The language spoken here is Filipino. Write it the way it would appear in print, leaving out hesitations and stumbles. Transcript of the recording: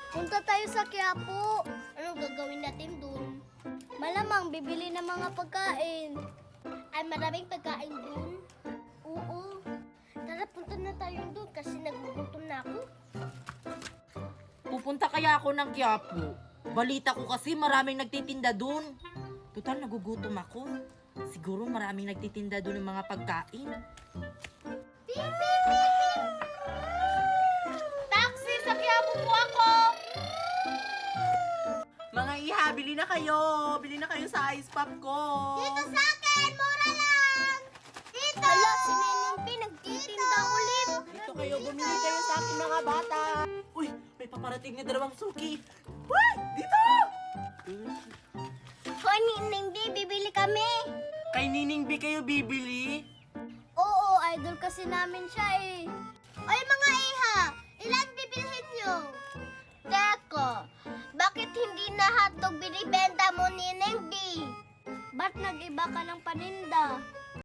Punta tayo sa Quiapo. Anong gagawin natin dun? Malamang bibili ng mga pagkain. Ay, maraming pagkain dun? Oo. Tara, punta na tayo dun kasi nagugutom na ako. Pupunta kaya ako ng Quiapo. Balita ko kasi maraming nagtitinda dun. Total, nagugutom ako. Siguro maraming nagtitinda dun ng mga pagkain. Taxi! Sa Quiapo po ako! Mga iha, bili na kayo! Bili na kayo sa ice pop ko! Dito sa akin! Mura lang! Dito! Hala, si Neneng P nagtitinda ulit! Dito kayo, bumili kayo sa akin mga bata! Uy, may paparating na dalawang suki! Uy, dito! Hoy, Neneng B, bibili kami! Kay Nining B kayo bibili? Oo, idol kasi namin siya eh. Oy mga iha, ilan bibilhin nyo? Teko, bakit hindi na hotdog binibenta mo ni Neneng B? Ba't nag-iba ka ng paninda?